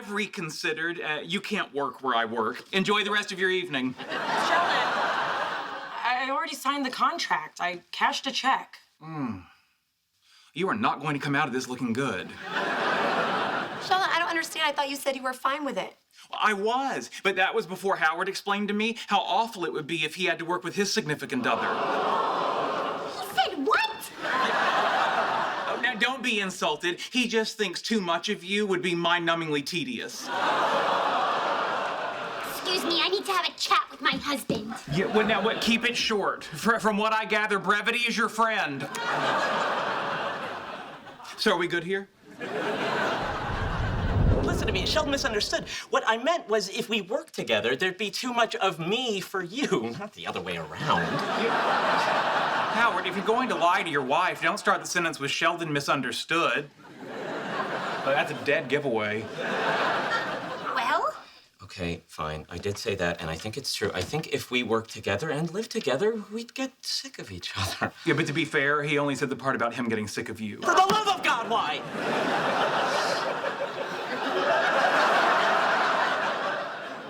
I've reconsidered. You can't work where I work. Enjoy the rest of your evening. Sheldon, I already signed the contract. I cashed a check. You are not going to come out of this looking good. Sheldon, I don't understand. I thought you said you were fine with it. I was, but that was before Howard explained to me how awful it would be if he had to work with his significant other. He said what? Oh, now, don't be insulted. He just thinks too much of you would be mind-numbingly tedious. Excuse me, I need to have a chat with my husband. Yeah, well, now, what? Keep it short. From what I gather, brevity is your friend. So are we good here? Listen to me, Sheldon misunderstood. What I meant was if we work together, there'd be too much of me for you, not the other way around. Howard, if you're going to lie to your wife, don't start the sentence with Sheldon misunderstood. Well, that's a dead giveaway. Well? Okay, fine. I did say that, and I think it's true. I think if we work together and live together, we'd get sick of each other. Yeah, but to be fair, he only said the part about him getting sick of you. For the love of God, why?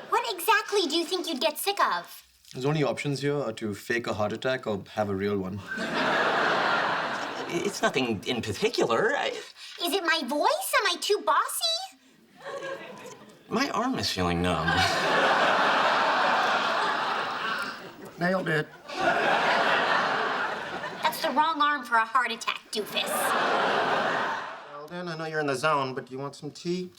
What exactly do you think you'd get sick of? There's only options here are to fake a heart attack or have a real one. It's nothing in particular. Is it my voice? Am I too bossy? My arm is feeling numb. Nailed it. That's the wrong arm for a heart attack, doofus. Sheldon, I know you're in the zone, but do you want some tea?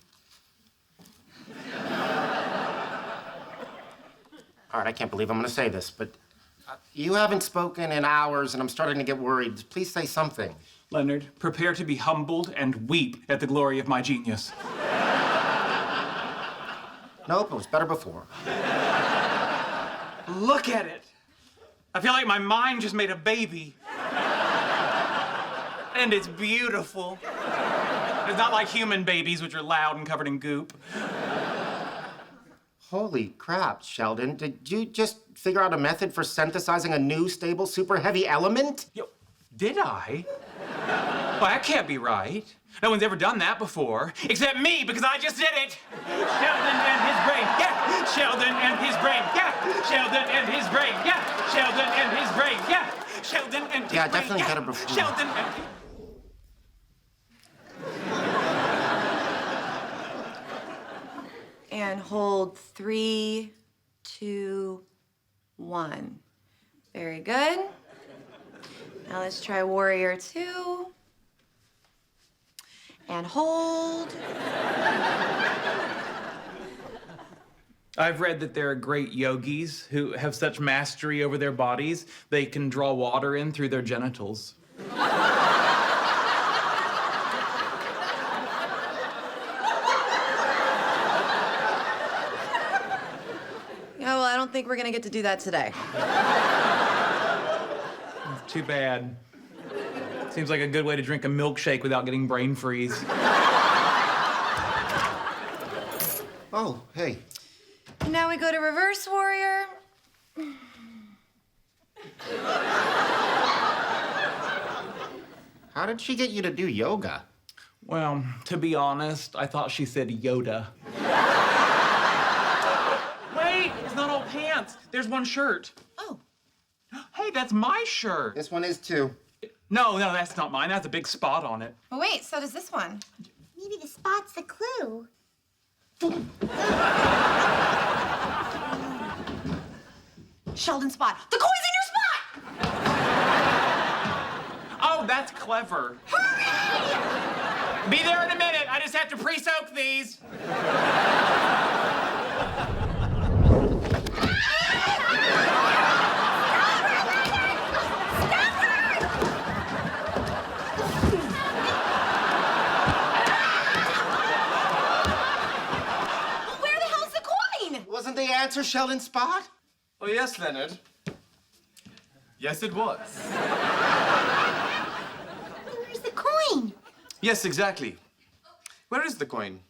All right, I can't believe I'm going to say this, but you haven't spoken in hours, and I'm starting to get worried. Please say something. Leonard, prepare to be humbled and weep at the glory of my genius. Nope, it was better before. Look at it. I feel like my mind just made a baby. And it's beautiful. It's not like human babies, which are loud and covered in goop. Holy crap, Sheldon. Did you just figure out a method for synthesizing a new, stable, super heavy element? Yo, did I? Well, that can't be right. No one's ever done that before, except me, because I just did it. Sheldon and his brain, yeah. Sheldon and his brain, yeah. Sheldon and his brain, yeah. Sheldon and his brain, yeah. Sheldon and his brain, definitely better before. Sheldon and... And hold 3, 2, 1. Very good. Now let's try warrior 2. And hold. I've read that there are great yogis who have such mastery over their bodies, they can draw water in through their genitals. Yeah, well, I don't think we're gonna get to do that today. Too bad. Seems like a good way to drink a milkshake without getting brain freeze. Oh, hey. Now we go to reverse warrior. How did she get you to do yoga? Well, to be honest, I thought she said Yoda. Wait, it's not all pants. There's one shirt. Oh. Hey, that's my shirt. This one is too. No, that's not mine. That's a big spot on it. Oh, wait, so does this one. Maybe the spot's the clue. Sheldon spot. The coin's in your spot! Oh, that's clever. Hurry! Be there in a minute. I just have to pre-soak these. Wasn't the answer Sheldon Spot? Oh, yes, Leonard. Yes, it was. Where's the coin? Yes, exactly. Where is the coin?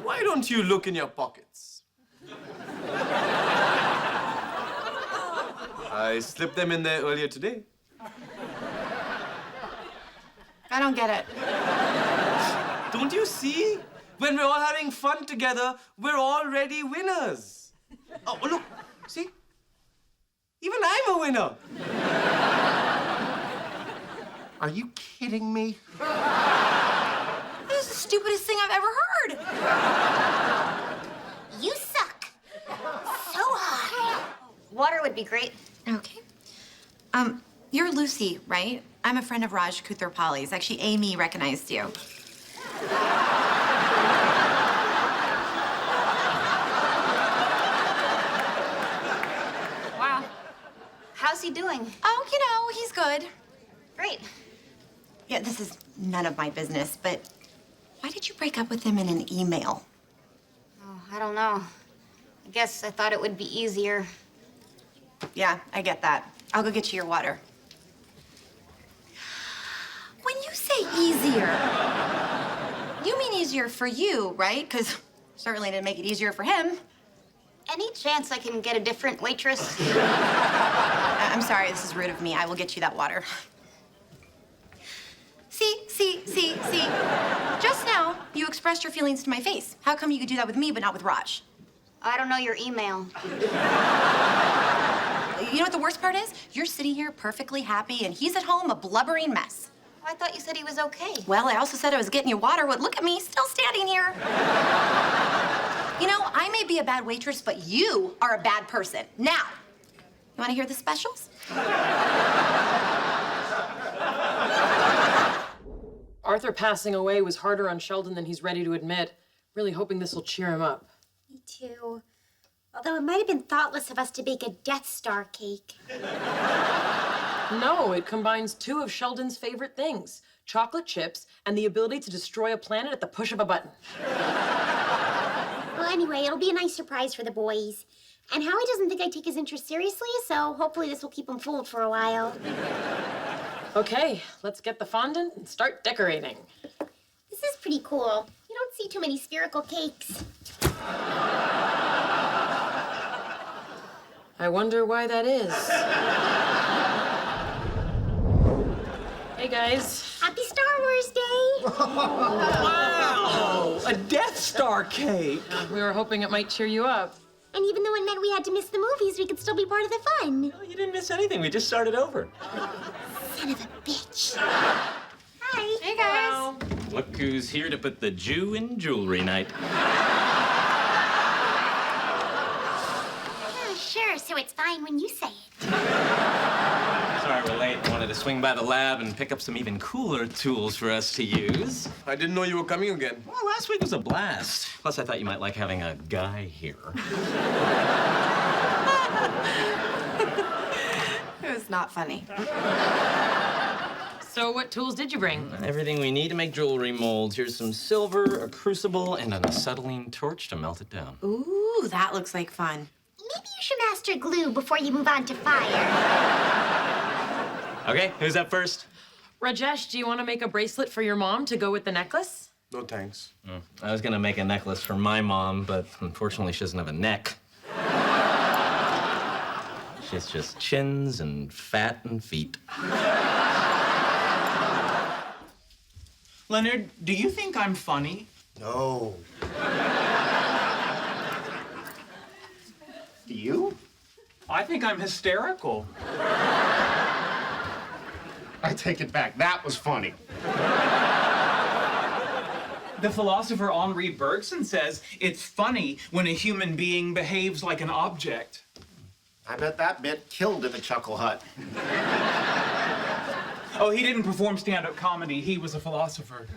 Why don't you look in your pockets? I slipped them in there earlier today. I don't get it. Don't you see? When we're all having fun together, we're already winners. Oh, look, see? Even I'm a winner. Are you kidding me? This is the stupidest thing I've ever heard. You suck. So hot. Water would be great. Okay. You're Lucy, right? I'm a friend of Raj Kutherpalli's. Actually, Amy recognized you. Wow. How's he doing? Oh, he's good. Great. Yeah, this is none of my business, but why did you break up with him in an email? Oh, I don't know. I guess I thought it would be easier. Yeah, I get that. I'll go get you your water. When you say easier, you mean easier for you, right? Because certainly didn't make it easier for him. Any chance I can get a different waitress? I'm sorry, this is rude of me. I will get you that water. See. Just now, you expressed your feelings to my face. How come you could do that with me, but not with Raj? I don't know your email. You know what the worst part is? You're sitting here perfectly happy, and he's at home a blubbering mess. Oh, I thought you said he was okay. Well, I also said I was getting you water. Well, look at me, still standing here. You know, I may be a bad waitress, but you are a bad person. Now, you want to hear the specials? Arthur passing away was harder on Sheldon than he's ready to admit. Really hoping this will cheer him up. Me too. Although it might have been thoughtless of us to bake a Death Star cake. No, it combines two of Sheldon's favorite things, chocolate chips and the ability to destroy a planet at the push of a button. Well, anyway, it'll be a nice surprise for the boys. And Howie doesn't think I take his interest seriously, so hopefully this will keep him fooled for a while. Okay, let's get the fondant and start decorating. This is pretty cool. You don't see too many spherical cakes. I wonder why that is. Hey, guys. Happy Star Wars Day! Wow! A Death Star cake! We were hoping it might cheer you up. And even though it meant we had to miss the movies, we could still be part of the fun. No, you didn't miss anything. We just started over. Son of a bitch. Hi. Hey, guys. Look who's here to put the Jew in jewelry night. Oh, sure, so it's fine when you say it. Sorry we're late. I wanted to swing by the lab and pick up some even cooler tools for us to use. I didn't know you were coming again. Well, last week was a blast. Plus, I thought you might like having a guy here. It was not funny. So what tools did you bring? Everything we need to make jewelry molds. Here's some silver, a crucible, and an acetylene torch to melt it down. Ooh, that looks like fun. Maybe you should master glue before you move on to fire. Okay, who's up first? Rajesh, do you want to make a bracelet for your mom to go with the necklace? No thanks. I was gonna make a necklace for my mom, but unfortunately she doesn't have a neck. She's just chins and fat and feet. Leonard, do you think I'm funny? No. Do you? I think I'm hysterical. I take it back. That was funny. The philosopher Henri Bergson says it's funny when a human being behaves like an object. I bet that bit killed at the Chuckle Hut. Oh, he didn't perform stand-up comedy. He was a philosopher.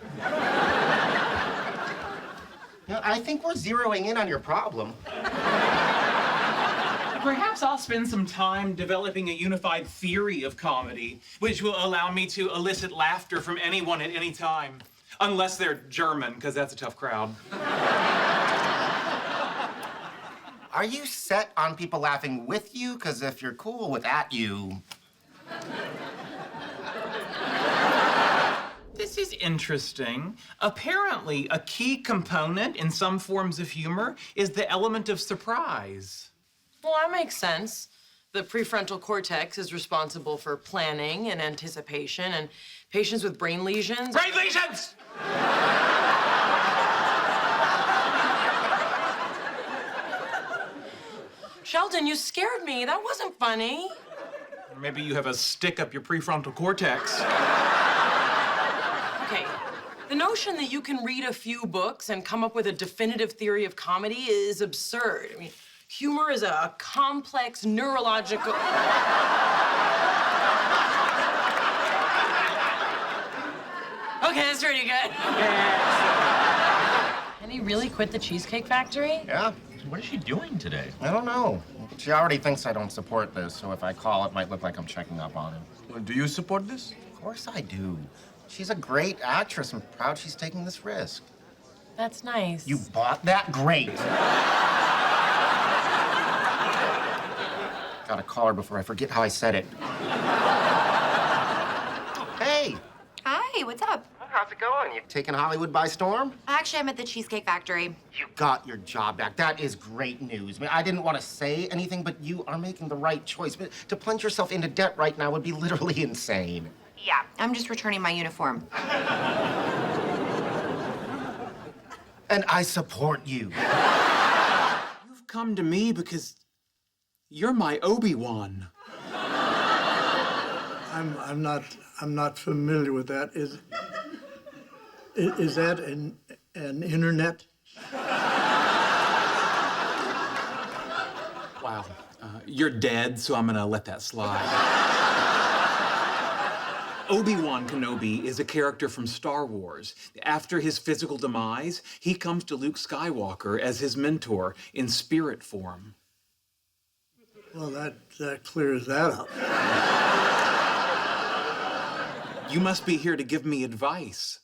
You know, I think we're zeroing in on your problem. Perhaps I'll spend some time developing a unified theory of comedy, which will allow me to elicit laughter from anyone at any time. Unless they're German, because that's a tough crowd. Are you set on people laughing with you? Because if you're cool with at you... This is interesting. Apparently, a key component in some forms of humor is the element of surprise. Well, that makes sense. The prefrontal cortex is responsible for planning and anticipation, and patients with brain lesions... Brain lesions! Sheldon, you scared me. That wasn't funny. Or maybe you have a stick up your prefrontal cortex. Okay, the notion that you can read a few books and come up with a definitive theory of comedy is absurd. I mean, humor is a complex neurological... Okay, that's pretty good. And he really quit the Cheesecake Factory? Yeah, What is she doing today? I don't know. She already thinks I don't support this, so if I call, it might look like I'm checking up on him. Well, do you support this? Of course I do. She's a great actress. I'm proud she's taking this risk. That's nice. You bought that? Great. Gotta call her before I forget how I said it. Hey, Hi, what's up? how's it going? You taking Hollywood by storm? Actually, I'm at the Cheesecake Factory. You got your job back. That is great news. I mean, I didn't want to say anything, but you are making the right choice. But to plunge yourself into debt right now would be literally insane. Yeah, I'm just returning my uniform. And I support you. You've come to me because you're my Obi-Wan. I'm not familiar with that. Is that an internet? Wow. You're dead, so I'm gonna let that slide. Obi-Wan Kenobi is a character from Star Wars. After his physical demise, he comes to Luke Skywalker as his mentor in spirit form. Well, that clears that up. You must be here to give me advice.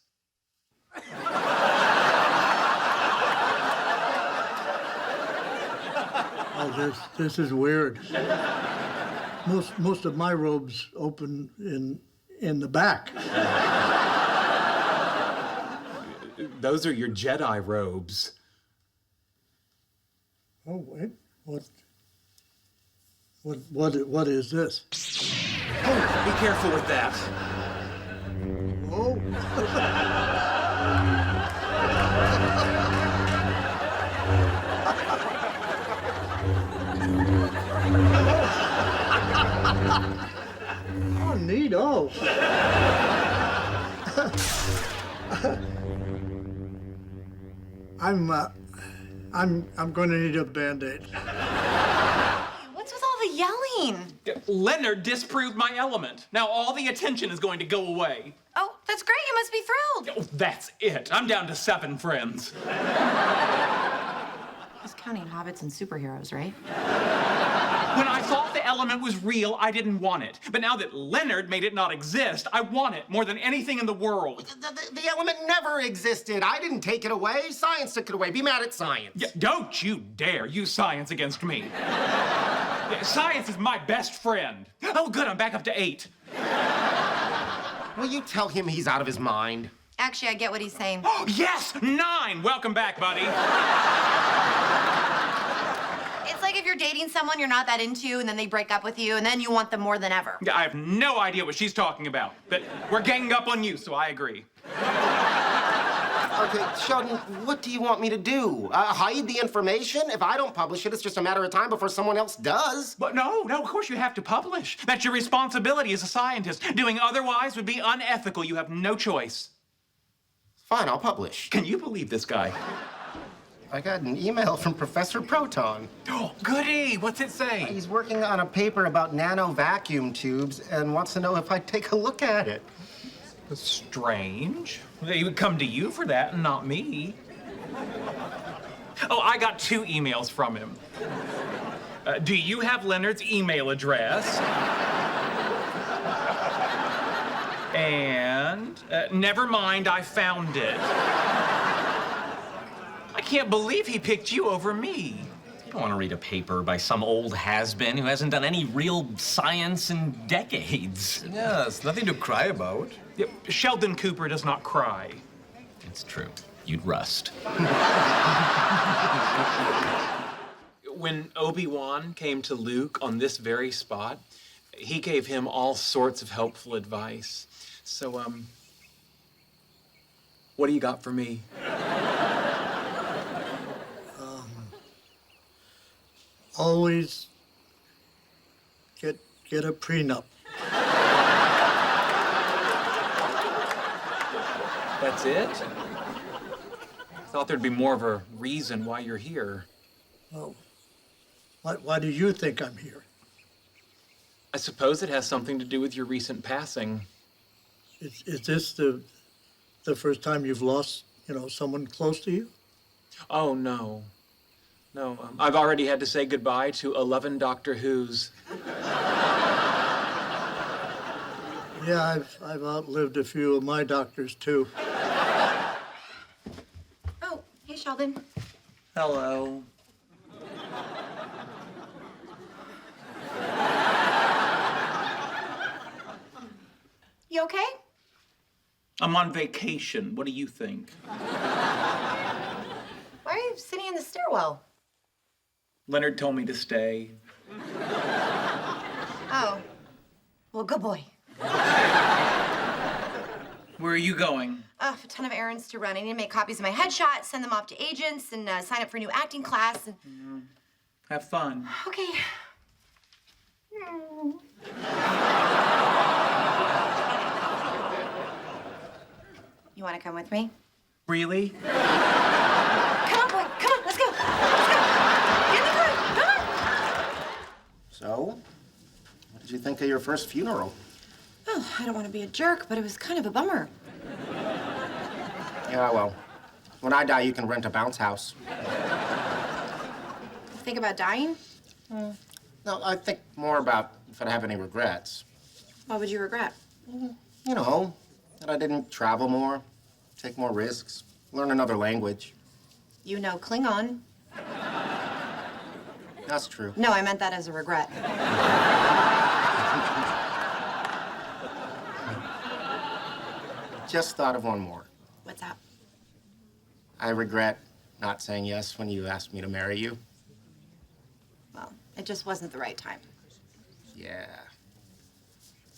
Oh, this is weird. Most of my robes open in the back. Those are your Jedi robes. Oh wait, what is this? Oh, be careful with that. Oh. Oh, neato. I'm going to need a Band-Aid. What's with all the yelling? Leonard disproved my element. Now all the attention is going to go away. Oh, that's great. You must be thrilled. Oh, that's it. I'm down to 7 friends. Just counting hobbits and superheroes, right? When I thought the element was real, I didn't want it. But now that Leonard made it not exist, I want it more than anything in the world. The element never existed. I didn't take it away. Science took it away. Be mad at science. Yeah, don't you dare use science against me. Science is my best friend. Oh, good, I'm back up to 8. Will you tell him he's out of his mind? Actually, I get what he's saying. Oh, yes, 9. Welcome back, buddy. It's like if you're dating someone you're not that into, and then they break up with you, and then you want them more than ever. I have no idea what she's talking about, but we're ganging up on you, so I agree. Okay, Sheldon, what do you want me to do? Hide the information? If I don't publish it, it's just a matter of time before someone else does. But no, of course you have to publish. That's your responsibility as a scientist. Doing otherwise would be unethical. You have no choice. Fine, I'll publish. Can you believe this guy? I got an email from Professor Proton. Oh, goody. What's it say? He's working on a paper about nano vacuum tubes and wants to know if I'd take a look at it. Strange. He would come to you for that and not me. Oh, I got 2 emails from him. Do you have Leonard's email address? And never mind, I found it. I can't believe he picked you over me. You don't want to read a paper by some old has-been who hasn't done any real science in decades. Yes, nothing to cry about. Yep, Sheldon Cooper does not cry. It's true. You'd rust. When Obi-Wan came to Luke on this very spot, he gave him all sorts of helpful advice. So, what do you got for me? always get a prenup. That's it? I thought there'd be more of a reason why you're here. Well, why do you think I'm here? I suppose it has something to do with your recent passing. Is this the first time you've lost, someone close to you? Oh, no. No, I've already had to say goodbye to 11 Doctor Who's. Yeah, I've outlived a few of my doctors, too. Oh, hey, Sheldon. Hello. You okay? I'm on vacation. What do you think? Why are you sitting in the stairwell? Leonard told me to stay. Oh. Well, good boy. Where are you going? A ton of errands to run. I need to make copies of my headshots, send them off to agents, and sign up for a new acting class. Have fun. Okay. You want to come with me? Really? Come on, boy. Come on. Let's go. Let's go. Get in the car. Come on. So, what did you think of your first funeral? Oh, I don't want to be a jerk, but it was kind of a bummer. Yeah, well, when I die, you can rent a bounce house. Think about dying? No, I think more about if I have any regrets. What would you regret? You know, that I didn't travel more, take more risks, learn another language. You know Klingon. That's true. No, I meant that as a regret. Just thought of one more. What's that? I regret not saying yes when you asked me to marry you. Well, it just wasn't the right time. Yeah.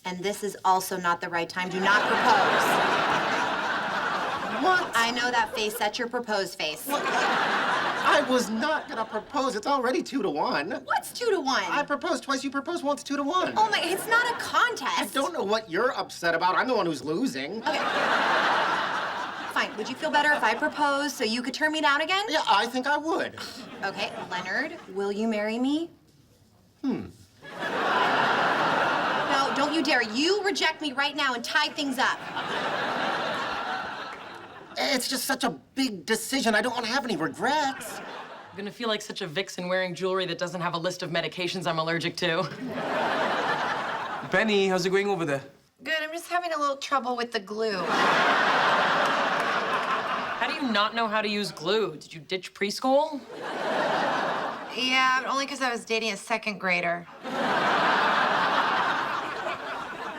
And this is also not the right time. Do not propose. What? I know that face. That's your propose face. What? I was not gonna propose. It's already 2-1. What's 2-1? I proposed twice, you proposed once, 2-1. Oh my, it's not a contest. I don't know what you're upset about. I'm the one who's losing. Okay. Fine. Would you feel better if I proposed so you could turn me down again? Yeah, I think I would. Okay, Leonard, will you marry me? No, don't you dare. You reject me right now and tie things up. It's just such a big decision. I don't want to have any regrets. I'm gonna feel like such a vixen wearing jewelry that doesn't have a list of medications I'm allergic to. Penny, how's it going over there? Good, I'm just having a little trouble with the glue. How do you not know how to use glue? Did you ditch preschool? Yeah, but only because I was dating a second grader.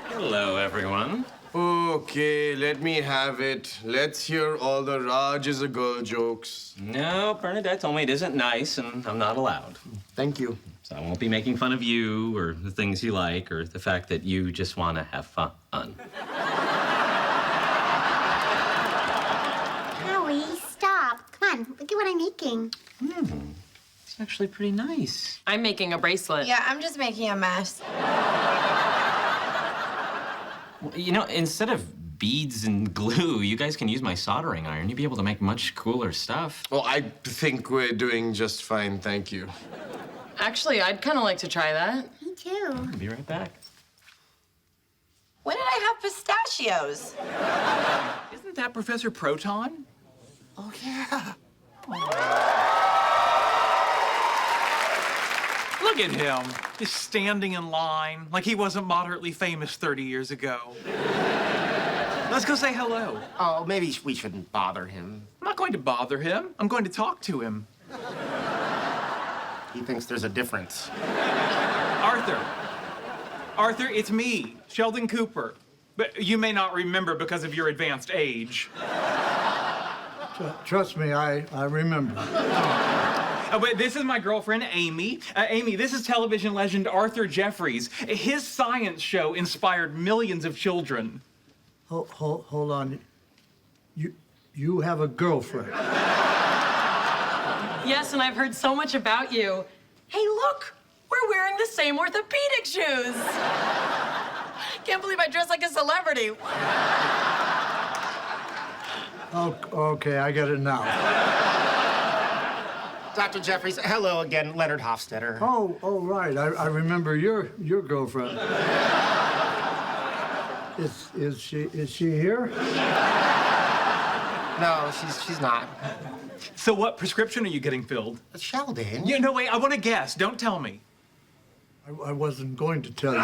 Hello, everyone. Okay, let me have it. Let's hear all the Raj is a girl jokes. No, Bernadette told me it isn't nice, and I'm not allowed. Thank you. So I won't be making fun of you or the things you like or the fact that you just want to have fun. Howie, stop. Come on, look at what I'm making. It's actually pretty nice. I'm making a bracelet. Yeah, I'm just making a mess. You know, instead of beads and glue, you guys can use my soldering iron. You'd be able to make much cooler stuff. Oh, I think we're doing just fine, thank you. Actually, I'd kind of like to try that. Me too. I'll be right back. When did I have pistachios? Isn't that Professor Proton? Oh, yeah. Look at him, just standing in line like he wasn't moderately famous 30 years ago. Let's go say hello. Oh, maybe we shouldn't bother him. I'm not going to bother him. I'm going to talk to him. He thinks there's a difference. Arthur. Arthur, it's me, Sheldon Cooper. But you may not remember because of your advanced age. Trust me, I remember. But this is my girlfriend, Amy. Amy, this is television legend Arthur Jeffries. His science show inspired millions of children. Hold on. You have a girlfriend. Yes, and I've heard so much about you. Hey, look! We're wearing the same orthopedic shoes. Can't believe I dress like a celebrity. Oh, okay, I get it now. Dr. Jeffries, hello again, Leonard Hofstetter. Oh, right. I remember your girlfriend. Is she here? No, she's not. So what prescription are you getting filled? Sheldon? Yeah, no, wait, I want to guess. Don't tell me. I wasn't going to tell you.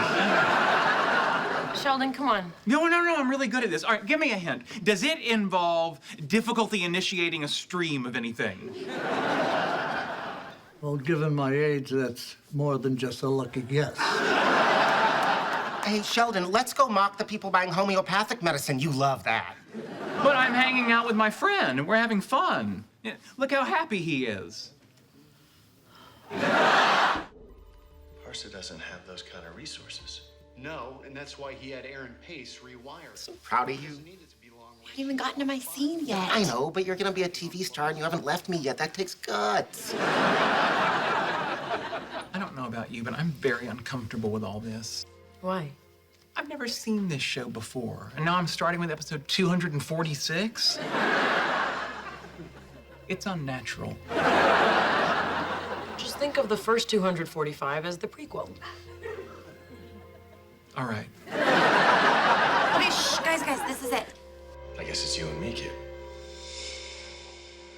Sheldon, come on. No, I'm really good at this. All right, give me a hint. Does it involve difficulty initiating a stream of anything? Well, given my age, that's more than just a lucky guess. Hey, Sheldon, let's go mock the people buying homeopathic medicine. You love that. But I'm hanging out with my friend, and we're having fun. Yeah, look how happy he is. Parsa doesn't have those kind of resources. No, and that's why he had Aaron Pace rewired. So proud of you. I haven't even gotten to my scene yet. I know, but you're gonna be a TV star and you haven't left me yet. That takes guts. I don't know about you, but I'm very uncomfortable with all this. Why? I've never seen this show before, and now I'm starting with episode 246. It's unnatural. Just think of the first 245 as the prequel. All right. Okay, shh, guys, this is it. I guess it's you and me, kid.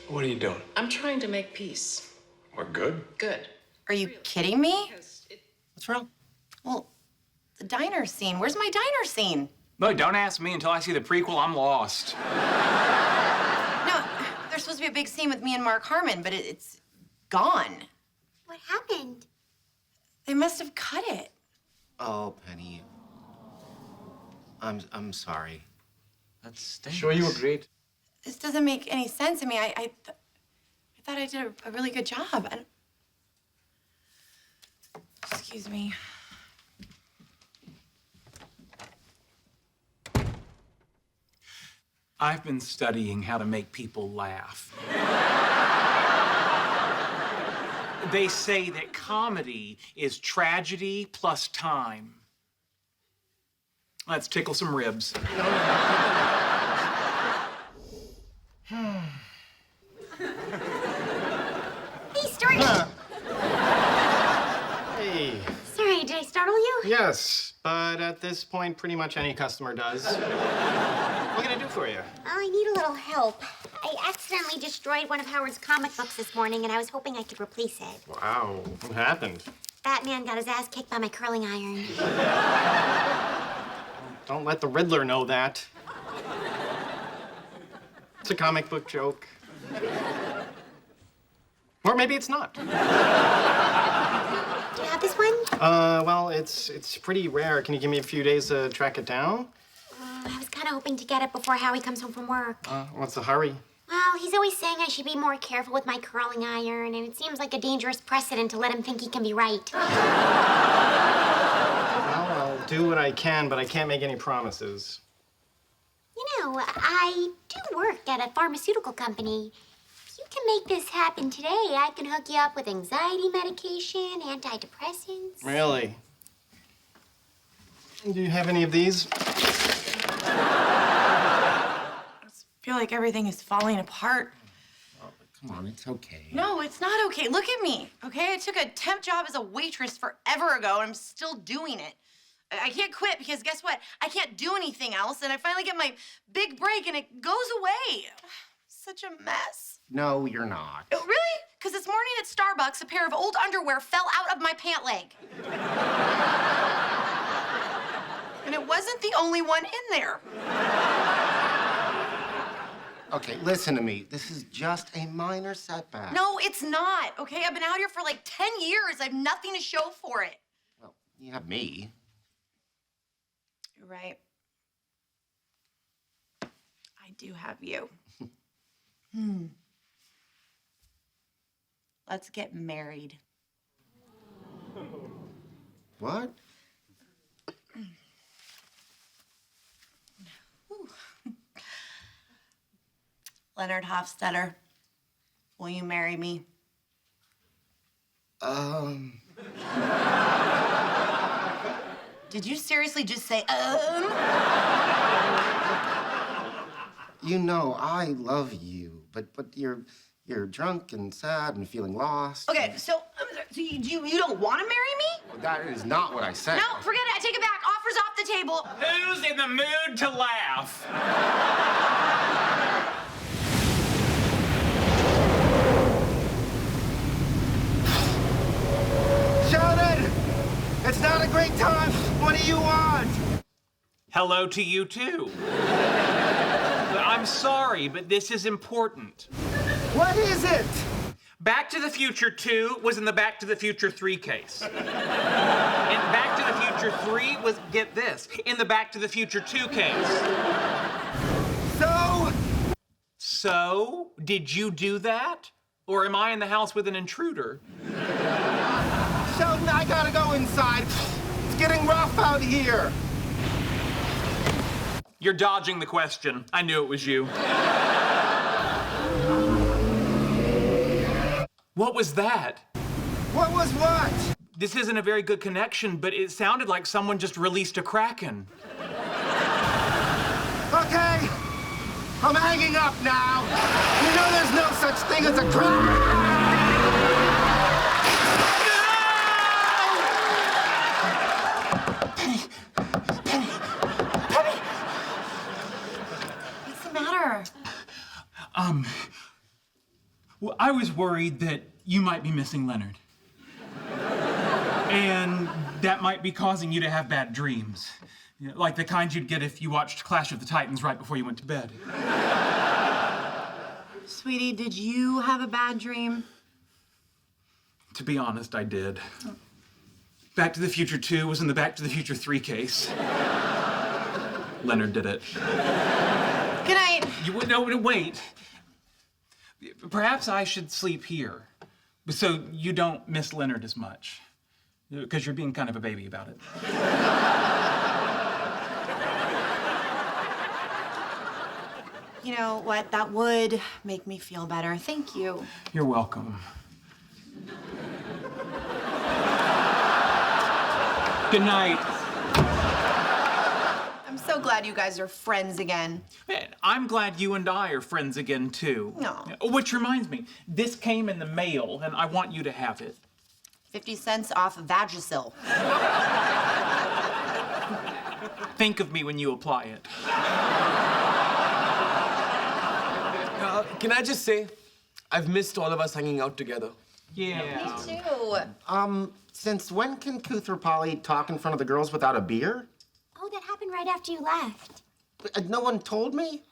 What are you doing? I'm trying to make peace. We're good? Good. Are you kidding me? What's wrong? Well, the diner scene. Where's my diner scene? Look, don't ask me until I see the prequel. I'm lost. No, there's supposed to be a big scene with me and Mark Harmon, but it's gone. What happened? They must have cut it. Oh, Penny. I'm sorry. That stinks. Sure, you were great. This doesn't make any sense. I mean, I thought I did a really good job. Excuse me. I've been studying how to make people laugh. They say that comedy is tragedy plus time. Let's tickle some ribs. Hey, Stormy! Hey. Sorry, did I startle you? Yes, but at this point, pretty much any customer does. What can I do for you? Oh, I need a little help. I accidentally destroyed one of Howard's comic books this morning, and I was hoping I could replace it. Wow, what happened? Batman got his ass kicked by my curling iron. Don't let the Riddler know that. It's a comic book joke. Or maybe it's not. Do you have this one? Well, it's pretty rare. Can you give me a few days to track it down? I was kind of hoping to get it before Howie comes home from work. What's the hurry? Well, he's always saying I should be more careful with my curling iron, and it seems like a dangerous precedent to let him think he can be right. Well, I'll do what I can, but I can't make any promises. You know, I do work at a pharmaceutical company. If you can make this happen today, I can hook you up with anxiety medication, antidepressants. Really? Do you have any of these? I feel like everything is falling apart. Oh, come on, it's okay. No, it's not okay. Look at me, okay? I took a temp job as a waitress forever ago, and I'm still doing it. I can't quit because guess what? I can't do anything else, and I finally get my big break, and it goes away. Such a mess. No, you're not. Oh, really? Because this morning at Starbucks, a pair of old underwear fell out of my pant leg. And it wasn't the only one in there. Okay, listen to me. This is just a minor setback. No, it's not, okay? I've been out here for like 10 years. I have nothing to show for it. Well, you have me. You're right. I do have you. Let's get married. What? Leonard Hofstetter, will you marry me? Did you seriously just say, You know, I love you, but you're drunk and sad and feeling lost. Okay, so you don't want to marry me? Well, that is not what I said. No, forget it. I take it back. Offers off the table. Who's in the mood to laugh? Sheldon! It's not a great time. What do you want? Hello to you, too. I'm sorry, but this is important. What is it? Back to the Future 2 was in the Back to the Future 3 case. And Back to the Future 3 was, get this, in the Back to the Future 2 case. So, did you do that? Or am I in the house with an intruder? Sheldon, I gotta go inside. It's getting rough out here. You're dodging the question. I knew it was you. What was that? What was what? This isn't a very good connection, but it sounded like someone just released a kraken. Okay, I'm hanging up now. You know there's no such thing as a kraken. Well, I was worried that you might be missing Leonard. And that might be causing you to have bad dreams. You know, like the kind you'd get if you watched Clash of the Titans right before you went to bed. Sweetie, did you have a bad dream? To be honest, I did. Back to the Future 2 was in the Back to the Future 3 case. Leonard did it. Good night. No, wait. Perhaps I should sleep here, so you don't miss Leonard as much. Because you're being kind of a baby about it. You know what? That would make me feel better. Thank you. You're welcome. Good night. I'm so glad you guys are friends again. Man, I'm glad you and I are friends again, too. No. Which reminds me, this came in the mail, and I want you to have it. 50 cents off Vagisil. Think of me when you apply it. Can I just say, I've missed all of us hanging out together. Yeah. Me too. Since when can Kuthra Polly talk in front of the girls without a beer? Oh, that happened right after you left. No one told me?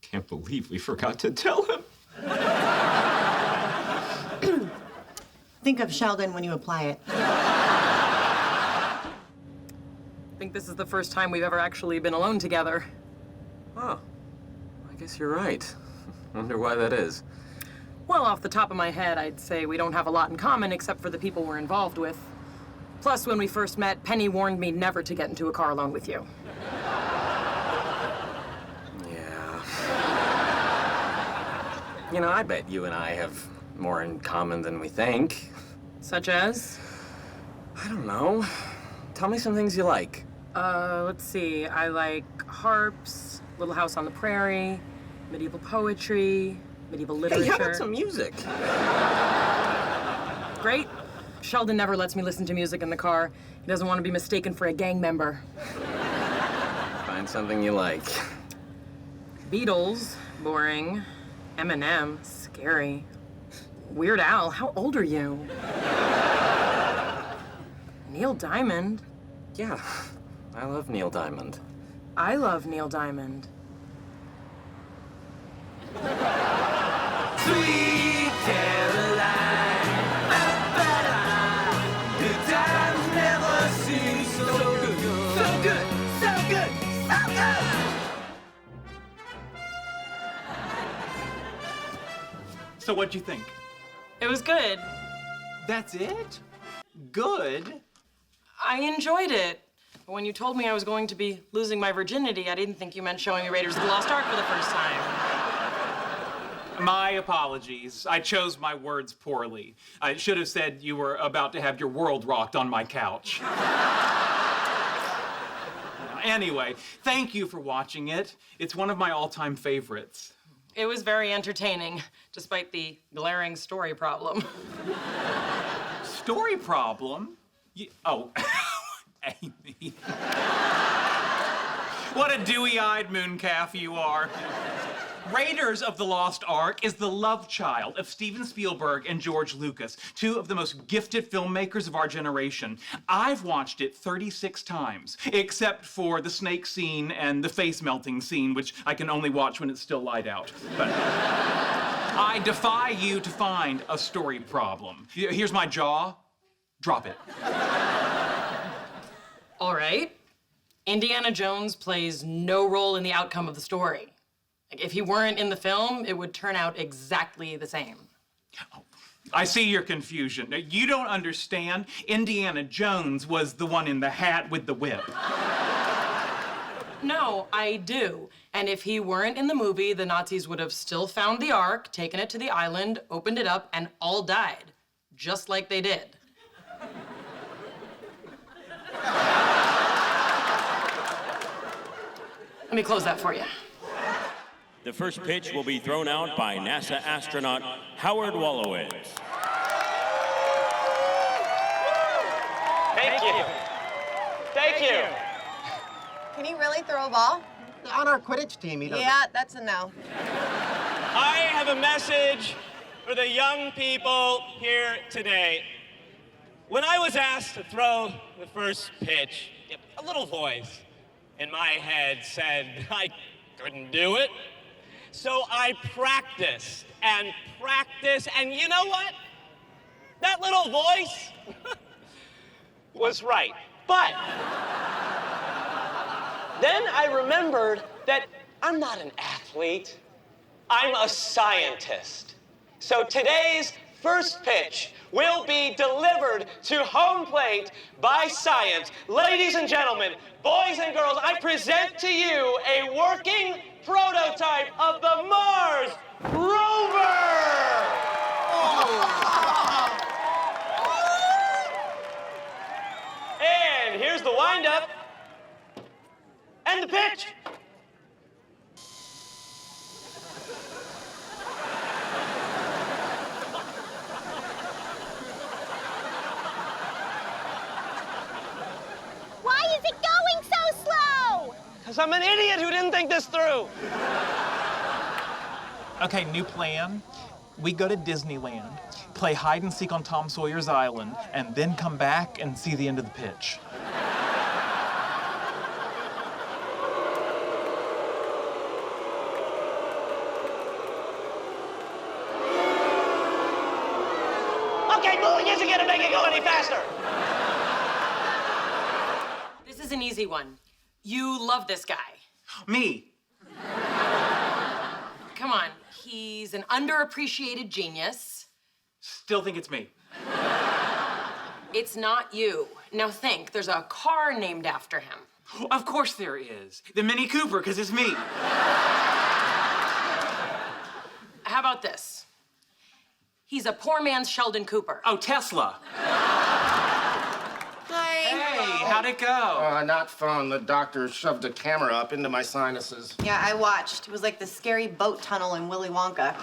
Can't believe we forgot to tell him. Think of Sheldon when you apply it. I think this is the first time we've ever actually been alone together. Oh, I guess you're right. Wonder why that is. Well, off the top of my head, I'd say we don't have a lot in common except for the people we're involved with. Plus, when we first met, Penny warned me never to get into a car alone with you. Yeah. You know, I bet you and I have more in common than we think. Such as? I don't know. Tell me some things you like. Let's see. I like harps, Little House on the Prairie, medieval poetry, medieval literature. Hey, how about some music? Great. Sheldon never lets me listen to music in the car. He doesn't want to be mistaken for a gang member. Find something you like. Beatles, boring. Eminem, scary. Weird Al, how old are you? Neil Diamond. Yeah, I love Neil Diamond. I love Neil Diamond. Sweet Caroline, good times never seem so good, so good, so good, so good. So what'd you think? It was good. That's it? Good? I enjoyed it. But when you told me I was going to be losing my virginity, I didn't think you meant showing me Raiders of the Lost Ark for the first time. My apologies. I chose my words poorly. I should have said you were about to have your world rocked on my couch. Anyway, thank you for watching it. It's one of my all-time favorites. It was very entertaining, despite the glaring story problem. Story problem? Oh, Amy. What a dewy-eyed mooncalf you are. Raiders of the Lost Ark is the love child of Steven Spielberg and George Lucas, two of the most gifted filmmakers of our generation. I've watched it 36 times, except for the snake scene and the face melting scene, which I can only watch when it's still light out. But I defy you to find a story problem. Here's my jaw. Drop it. All right. Indiana Jones plays no role in the outcome of the story. Like, if he weren't in the film, it would turn out exactly the same. Oh, I see your confusion. You don't understand. Indiana Jones was the one in the hat with the whip. No, I do. And if he weren't in the movie, the Nazis would have still found the Ark, taken it to the island, opened it up, and all died. Just like they did. Let me close that for you. The first pitch will be thrown out by NASA astronaut Howard Wolowitz. Thank you. Thank you. Can he really throw a ball? On our Quidditch team, he doesn't. Yeah, that's a no. I have a message for the young people here today. When I was asked to throw the first pitch, a little voice in my head said I couldn't do it. So I practiced, and you know what? That little voice was right. But then I remembered that I'm not an athlete. I'm a scientist. So today's first pitch will be delivered to home plate by science. Ladies and gentlemen, boys and girls, I present to you a working prototype of the Mars rover! And here's the windup and the pitch. Why is it going so slow? Because I'm an idiot who didn't think this through. Okay, new plan. We go to Disneyland, play hide and seek on Tom Sawyer's Island, and then come back and see the end of the pitch. Okay, moving isn't gonna make it go any faster. This is an easy one. You love this guy. Me. Come on, he's an underappreciated genius. Still think it's me. It's not you. Now think, there's a car named after him. Of course there is. The Mini Cooper, because it's me. How about this? He's a poor man's Sheldon Cooper. Oh, Tesla. Hey, how'd it go? Not fun. The doctor shoved a camera up into my sinuses. Yeah, I watched. It was like the scary boat tunnel in Willy Wonka.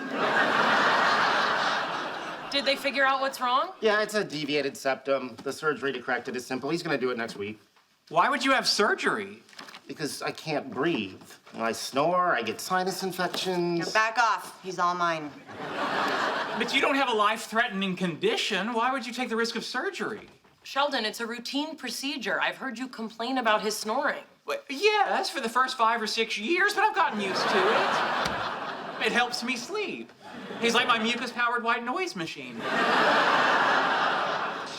Did they figure out what's wrong? Yeah, it's a deviated septum. The surgery to correct it is simple. He's gonna do it next week. Why would you have surgery? Because I can't breathe. When I snore, I get sinus infections. Now back off. He's all mine. But you don't have a life-threatening condition. Why would you take the risk of surgery? Sheldon, it's a routine procedure. I've heard you complain about his snoring. Well, yes, for the first 5 or 6 years, but I've gotten used to it. It helps me sleep. He's like my mucus-powered white noise machine.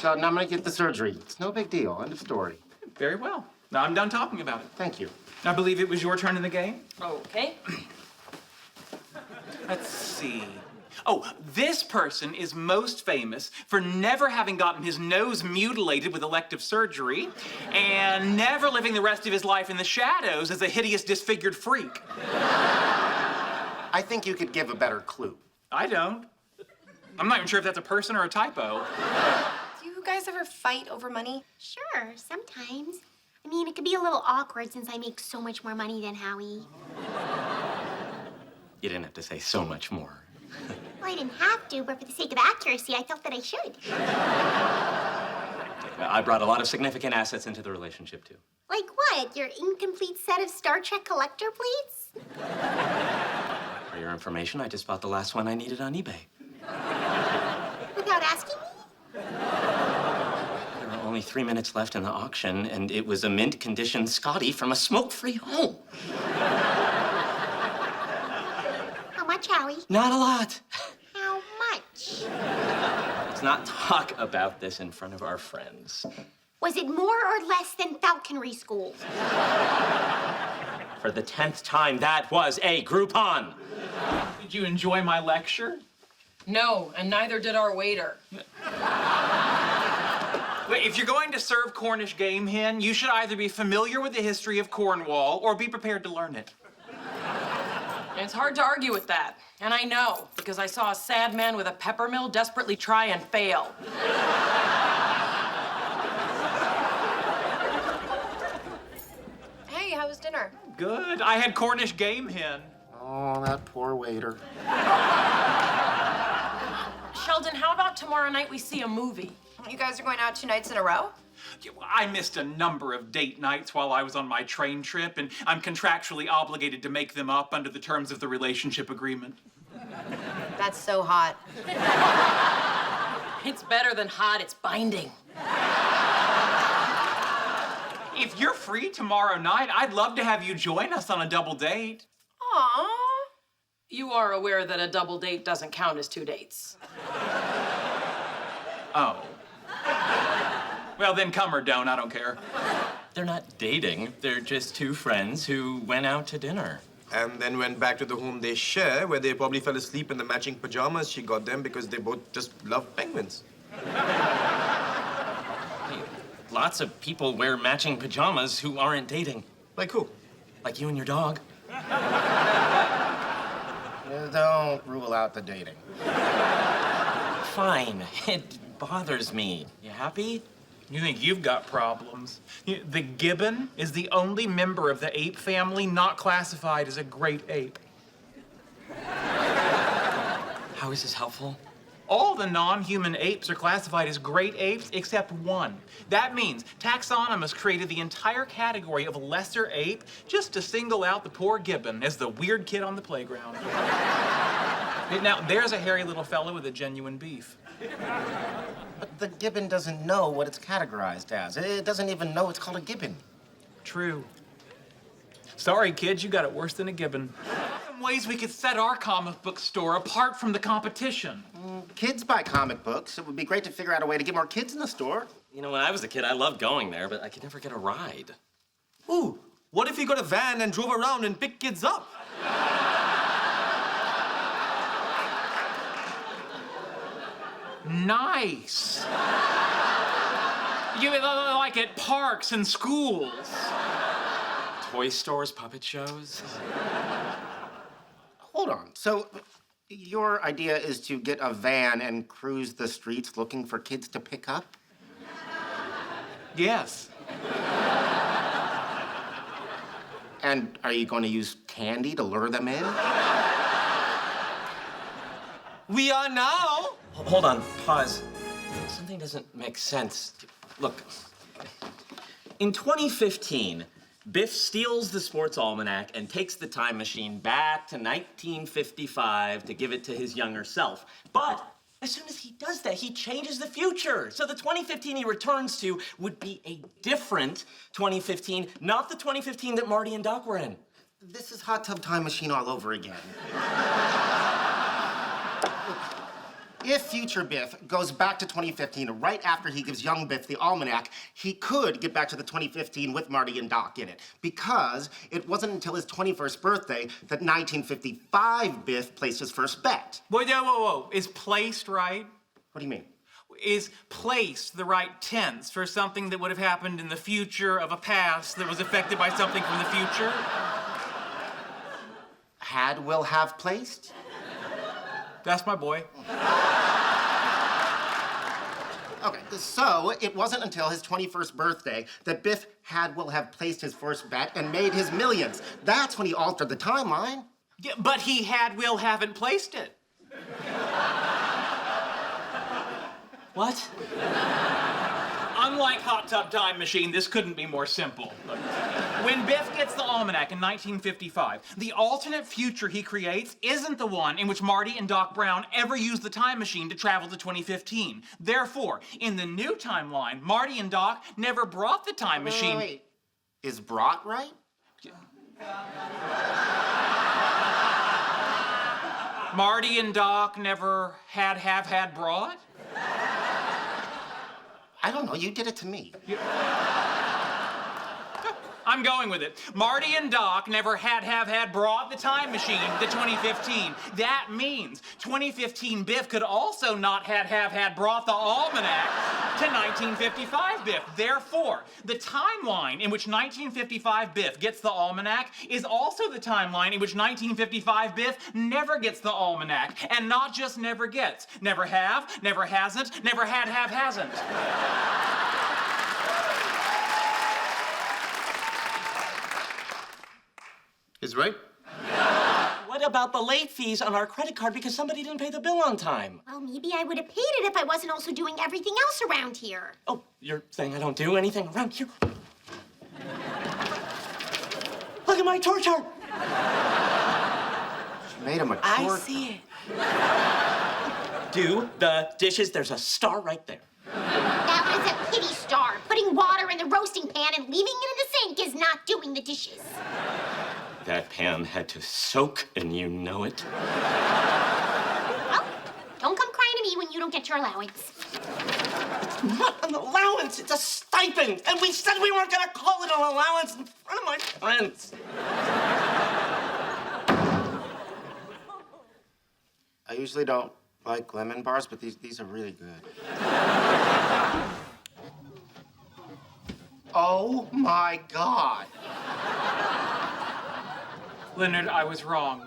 Sheldon, I'm gonna get the surgery. It's no big deal. End of story. Very well. Now I'm done talking about it. Thank you. I believe it was your turn in the game. Okay. Let's see. Oh, this person is most famous for never having gotten his nose mutilated with elective surgery and never living the rest of his life in the shadows as a hideous, disfigured freak. I think you could give a better clue. I don't. I'm not even sure if that's a person or a typo. Do you guys ever fight over money? Sure, sometimes. I mean, it could be a little awkward since I make so much more money than Howie. You didn't have to say so much more. Well, I didn't have to, but for the sake of accuracy, I felt that I should. I brought a lot of significant assets into the relationship, too. Like what? Your incomplete set of Star Trek collector plates? For your information, I just bought the last one I needed on eBay. Without asking me? There were only 3 minutes left in the auction, and it was a mint condition Scotty from a smoke-free home. How much, Howie? Not a lot. How much? Let's not talk about this in front of our friends. Was it more or less than falconry school? For the 10th time, that was a Groupon. Did you enjoy my lecture? No, and neither did our waiter. Wait, if you're going to serve Cornish game hen, you should either be familiar with the history of Cornwall or be prepared to learn it. It's hard to argue with that. And I know, because I saw a sad man with a pepper mill desperately try and fail. Hey, how was dinner? Good. I had Cornish game hen. Oh, that poor waiter. Sheldon, how about tomorrow night we see a movie? You guys are going out 2 nights in a row? I missed a number of date nights while I was on my train trip, and I'm contractually obligated to make them up under the terms of the relationship agreement. That's so hot. It's better than hot, it's binding. If you're free tomorrow night, I'd love to have you join us on a double date. Aww. You are aware that a double date doesn't count as 2 dates. Oh. Well, then come or don't, I don't care. They're not dating. They're just 2 friends who went out to dinner. And then went back to the home they share, where they probably fell asleep in the matching pajamas she got them because they both just love penguins. Lots of people wear matching pajamas who aren't dating. Like who? Like you and your dog. Don't rule out the dating. Fine. It bothers me. You happy? You think you've got problems? The gibbon is the only member of the ape family not classified as a great ape. How is this helpful? All the non-human apes are classified as great apes except one. That means taxonomists created the entire category of lesser ape just to single out the poor gibbon as the weird kid on the playground. Now, there's a hairy little fellow with a genuine beef. But the gibbon doesn't know what it's categorized as. It doesn't even know it's called a gibbon. True. Sorry, kids, you got it worse than a gibbon. Some ways we could set our comic book store apart from the competition. Kids buy comic books. It would be great to figure out a way to get more kids in the store. You know, when I was a kid, I loved going there, but I could never get a ride. Ooh, what if we got a van and drove around and picked kids up? Nice. You like at parks and schools. Toy stores, puppet shows. Hold on. So, your idea is to get a van and cruise the streets looking for kids to pick up? Yes. And are you going to use candy to lure them in? We are now. Hold on, pause. Something doesn't make sense. Look, in 2015, Biff steals the sports almanac and takes the time machine back to 1955 to give it to his younger self. But as soon as he does that, he changes the future. So the 2015 he returns to would be a different 2015, not the 2015 that Marty and Doc were in. This is Hot Tub Time Machine all over again. If future Biff goes back to 2015 right after he gives young Biff the almanac, he could get back to the 2015 with Marty and Doc in it. Because it wasn't until his 21st birthday that 1955 Biff placed his first bet. Whoa. Is placed right? What do you mean? Is placed the right tense for something that would have happened in the future of a past that was affected by something from the future? had will have placed? That's my boy. Okay, so it wasn't until his 21st birthday that Biff had will have placed his first bet and made his millions. That's when he altered the timeline. Yeah, but he had will haven't placed it. What? Unlike Hot Tub Time Machine, this couldn't be more simple. Look, when Biff gets the almanac in 1955, the alternate future he creates isn't the one in which Marty and Doc Brown ever used the time machine to travel to 2015. Therefore, in the new timeline, Marty and Doc never brought the time machine. Wait. Is brought right? Marty and Doc never had brought? I don't know. You did it to me. I'm going with it. Marty and Doc never had brought the time machine to 2015. That means 2015 Biff could also not have brought the almanac to 1955 Biff. Therefore, the timeline in which 1955 Biff gets the almanac is also the timeline in which 1955 Biff never gets the almanac. And not just never gets. Never have, never hasn't, never hasn't. Is right? What about the late fees on our credit card because somebody didn't pay the bill on time? Well, maybe I would have paid it if I wasn't also doing everything else around here. Oh, you're saying I don't do anything around here? Look at my torch chart! She made him a I torch. see it. Do the dishes. There's a star right there. That was a pity star. Putting water in the roasting pan and leaving it in the sink is not doing the dishes. That pan had to soak, and you know it. Well, don't come crying to me when you don't get your allowance. It's not an allowance, it's a stipend. And we said we weren't gonna call it an allowance in front of my friends. I usually don't like lemon bars, but these are really good. Oh my God. Leonard, I was wrong.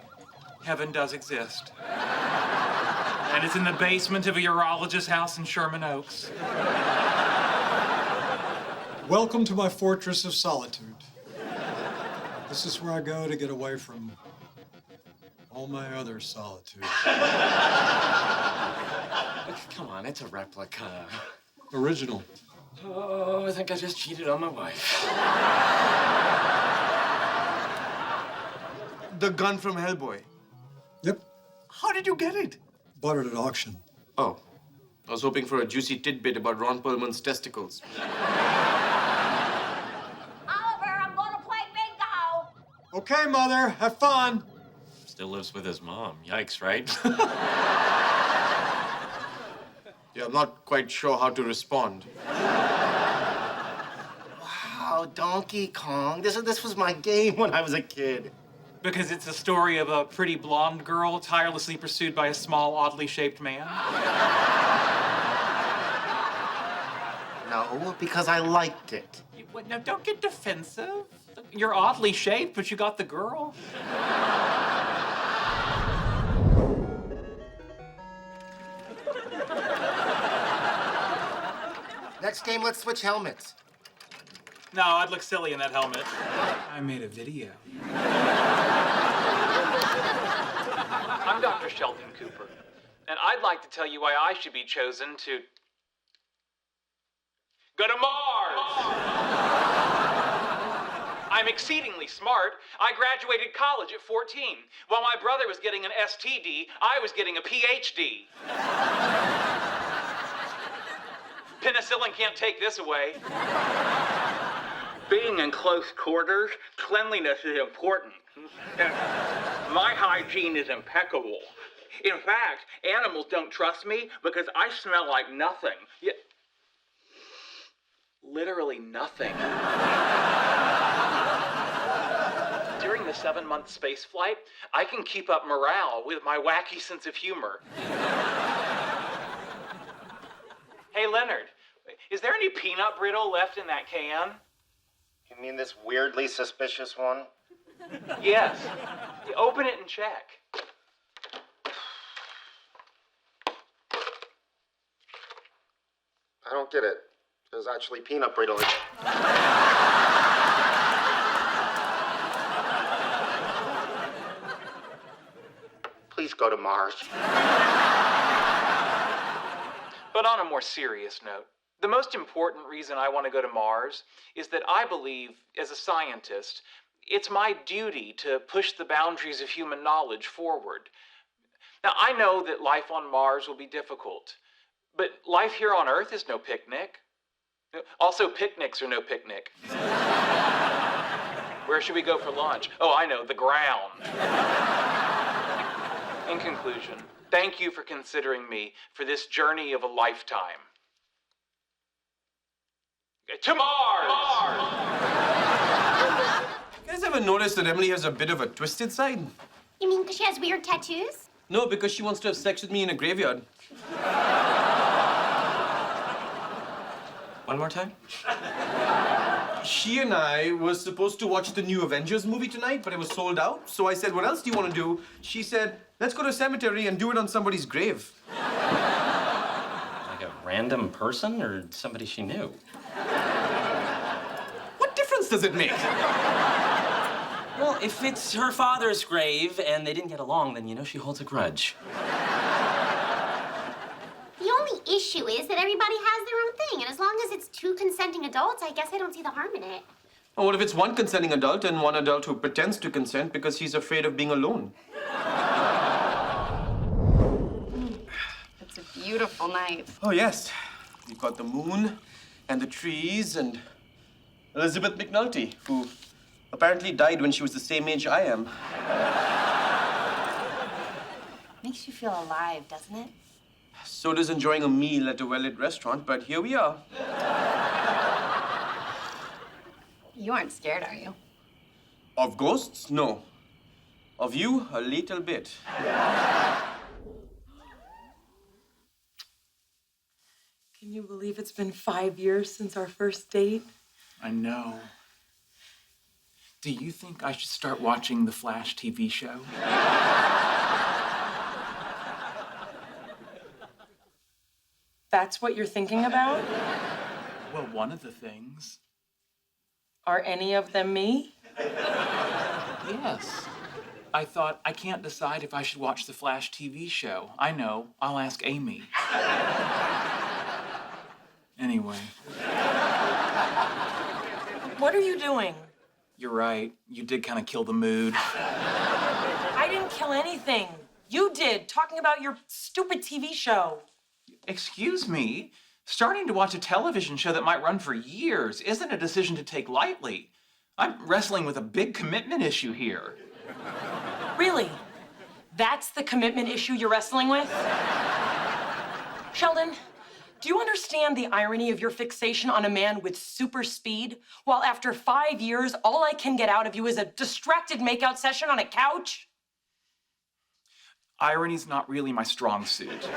Heaven does exist. And it's in the basement of a urologist's house in Sherman Oaks. Welcome to my fortress of solitude. This is where I go to get away from all my other solitude. Come on, it's a replica. Original. Oh, I think I just cheated on my wife. The gun from Hellboy. Yep. How did you get it? Bought it at auction. Oh. I was hoping for a juicy tidbit about Ron Perlman's testicles. Oliver, I'm gonna play bingo. Okay, Mother, have fun. Still lives with his mom. Yikes, right? Yeah, I'm not quite sure how to respond. Wow, Donkey Kong. This was my game when I was a kid. Because it's a story of a pretty blonde girl tirelessly pursued by a small, oddly shaped man? No, because I liked it. No, don't get defensive. You're oddly shaped, but you got the girl. Next game, let's switch helmets. No, I'd look silly in that helmet. I made a video. I'm Dr. Sheldon Cooper, and I'd like to tell you why I should be chosen to go to Mars. I'm exceedingly smart. I graduated college at 14. While my brother was getting an STD, I was getting a PhD. Penicillin can't take this away. Being in close quarters, cleanliness is important. My hygiene is impeccable. In fact, animals don't trust me because I smell like nothing. Yeah, literally nothing. During the 7-month space flight, I can keep up morale with my wacky sense of humor. Hey, Leonard, is there any peanut brittle left in that can? You mean this weirdly suspicious one? Yes. You open it and check. I don't get it. There's actually peanut brittle. Please go to Mars. But on a more serious note, the most important reason I want to go to Mars is that I believe, as a scientist, it's my duty to push the boundaries of human knowledge forward. Now, I know that life on Mars will be difficult, but life here on Earth is no picnic. Also, picnics are no picnic. Where should we go for lunch? Oh, I know, the ground. In conclusion, thank you for considering me for this journey of a lifetime. To Mars! You guys ever noticed that Emily has a bit of a twisted side? You mean because she has weird tattoos? No, because she wants to have sex with me in a graveyard. One more time? She and I were supposed to watch the new Avengers movie tonight, but it was sold out. So I said, what else do you want to do? She said, let's go to a cemetery and do it on somebody's grave. Like a random person or somebody she knew? What difference does it make? Well, if it's her father's grave and they didn't get along, then you know she holds a grudge. The only issue is that everybody has their own thing, and as long as it's two consenting adults, I guess I don't see the harm in it. Or what if it's one consenting adult and one adult who pretends to consent because he's afraid of being alone? It's a beautiful night. Oh, yes. We've got the moon and the trees and Elizabeth McNulty, who apparently died when she was the same age I am. Makes you feel alive, doesn't it? So does enjoying a meal at a well-lit restaurant, but here we are. You aren't scared, are you? Of ghosts? No. Of you? A little bit. Can you believe it's been 5 years since our first date? I know. Do you think I should start watching the Flash TV show? That's what you're thinking about? Well, one of the things. Are any of them me? Yes. I thought, I can't decide if I should watch the Flash TV show. I know. I'll ask Amy. Anyway. What are you doing? You're right. You did kind of kill the mood. I didn't kill anything. You did, talking about your stupid TV show. Excuse me? Starting to watch a television show that might run for years isn't a decision to take lightly. I'm wrestling with a big commitment issue here. Really? That's the commitment issue you're wrestling with? Sheldon, do you understand the irony of your fixation on a man with super speed, while after 5 years, all I can get out of you is a distracted makeout session on a couch? Irony's not really my strong suit.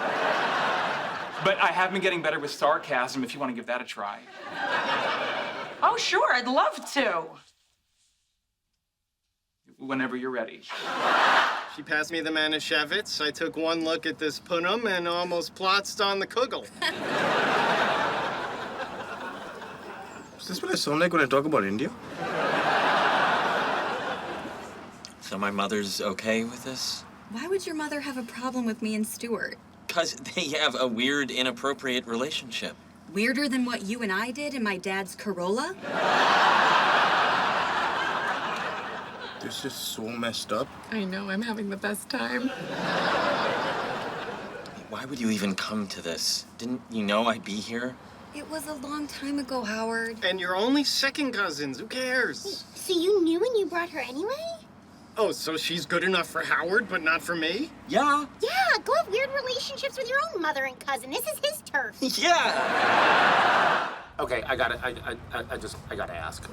But I have been getting better with sarcasm if you want to give that a try. Oh, sure, I'd love to. Whenever you're ready. She passed me the Manischewitz. I took one look at this punum and almost plotzed on the kugel. Is this what I sound like when I talk about India? So my mother's okay with this? Why would your mother have a problem with me and Stuart? Because they have a weird, inappropriate relationship. Weirder than what you and I did in my dad's Corolla? This is so messed up. I know, I'm having the best time. Why would you even come to this? Didn't you know I'd be here? It was a long time ago, Howard. And you're only second cousins. Who cares? So you knew when you brought her anyway? Oh, so she's good enough for Howard, but not for me? Yeah. Yeah, go have weird relationships with your own mother and cousin. This is his turf. Yeah. Okay, I gotta ask.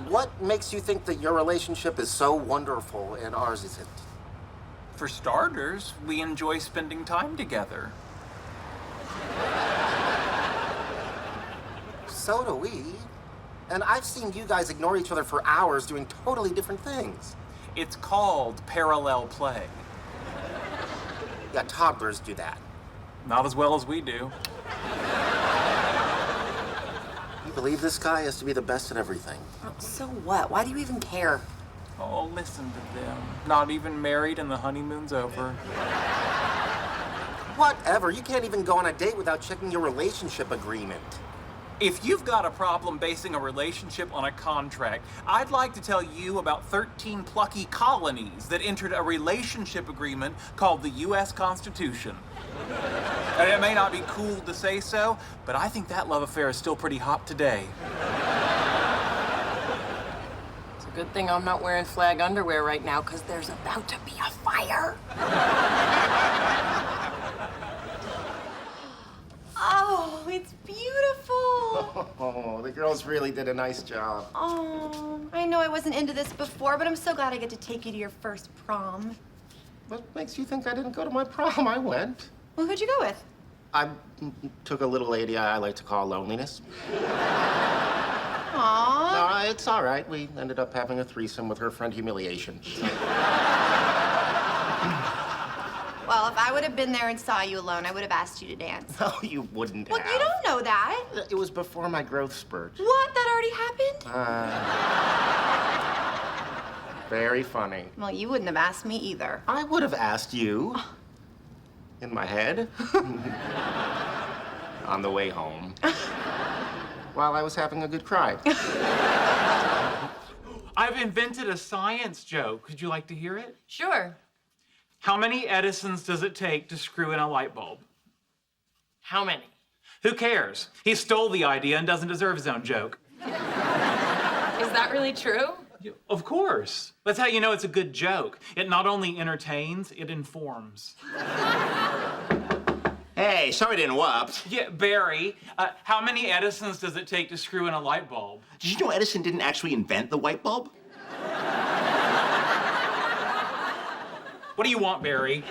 What makes you think that your relationship is so wonderful and ours isn't? For starters, we enjoy spending time together. So do we. And I've seen you guys ignore each other for hours doing totally different things. It's called parallel play. Yeah, toddlers do that. Not as well as we do. You believe this guy has to be the best at everything? So what? Why do you even care? Oh, listen to them. Not even married and the honeymoon's over. Whatever. You can't even go on a date without checking your relationship agreement. If you've got a problem basing a relationship on a contract, I'd like to tell you about 13 plucky colonies that entered a relationship agreement called the U.S. Constitution. And it may not be cool to say so, but I think that love affair is still pretty hot today. It's a good thing I'm not wearing flag underwear right now, because there's about to be a fire. Oh, it's beautiful. Oh, the girls really did a nice job. Oh, I know I wasn't into this before, but I'm so glad I get to take you to your first prom. What makes you think I didn't go to my prom? I went. Well, who'd you go with? I took a little lady I like to call Loneliness. Aww. No, it's all right. We ended up having a threesome with her friend Humiliation. Well, if I would have been there and saw you alone, I would have asked you to dance. No, you wouldn't Well, have. you don't know that. It was before my growth spurt. What? That already happened? Very funny. Well, you wouldn't have asked me either. I would have asked you. In my head. On the way home. While I was having a good cry. I've invented a science joke. Would you like to hear it? Sure. How many Edisons does it take to screw in a light bulb? How many? Who cares? He stole the idea and doesn't deserve his own joke. Is that really true? Of course. That's how you know it's a good joke. It not only entertains, it informs. Hey, sorry to interrupt. Yeah, Barry, how many Edisons does it take to screw in a light bulb? Did you know Edison didn't actually invent the light bulb? What do you want, Barry?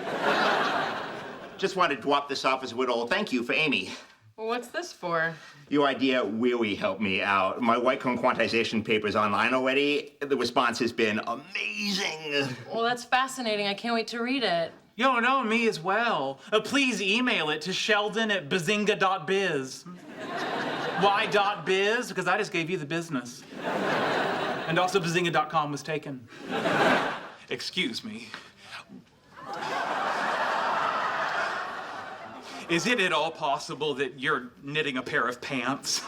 Just wanted to drop this off as a little thank you for Amy. Well, what's this for? Your idea really helped me out. My white cone quantization paper's online already. The response has been amazing. Well, that's fascinating. I can't wait to read it. Yo, no, me as well. Please email it to sheldon@bazinga.biz. Why .biz? Because I just gave you the business. And also bazinga.com was taken. Excuse me. Is it at all possible that you're knitting a pair of pants?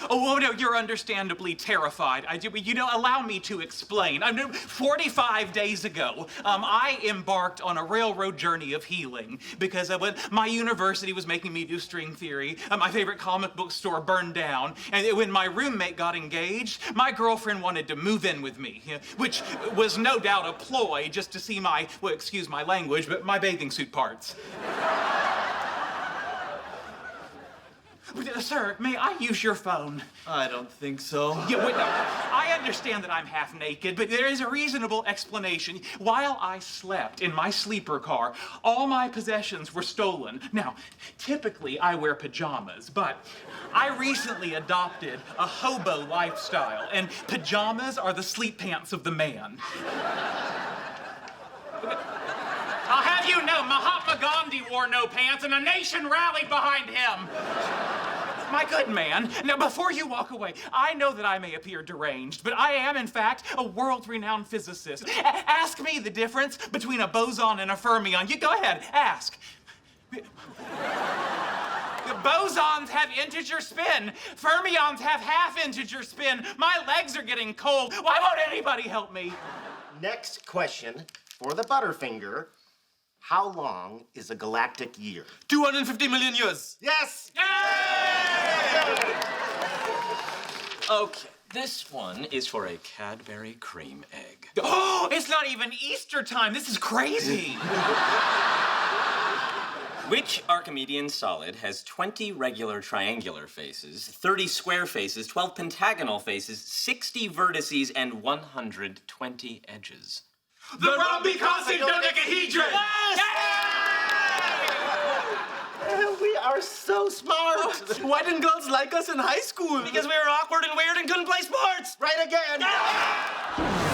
Oh, no, you're understandably terrified. Allow me to explain. 45 days ago, I embarked on a railroad journey of healing because when my university was making me do string theory, my favorite comic book store burned down, and when my roommate got engaged, my girlfriend wanted to move in with me, which was no doubt a ploy just to see my, well, excuse my language, but my bathing suit parts. Sir, may I use your phone? I don't think so. Yeah, wait, no. I understand that I'm half naked, but there is a reasonable explanation. While I slept in my sleeper car, all my possessions were stolen. Now, typically I wear pajamas, but I recently adopted a hobo lifestyle, and pajamas are the sleep pants of the man. I'll have you know, Mahatma Gandhi wore no pants, and a nation rallied behind him. My good man, now before you walk away, I know that I may appear deranged, but I am, in fact, a world-renowned physicist. Ask me the difference between a boson and a fermion. You go ahead, ask. Bosons have integer spin. Fermions have half-integer spin. My legs are getting cold. Why won't anybody help me? Next question for the Butterfinger. How long is a galactic year? 250 million years. Yes! Okay, this one is for a Cadbury cream egg. Oh, it's not even Easter time. This is crazy. Which Archimedean solid has 20 regular triangular faces, 30 square faces, 12 pentagonal faces, 60 vertices, and 120 edges? The rhombiconsic dodecahedron! We are are so smart. Why didn't girls like us in high school? Because we were awkward and weird and couldn't play sports. Right again.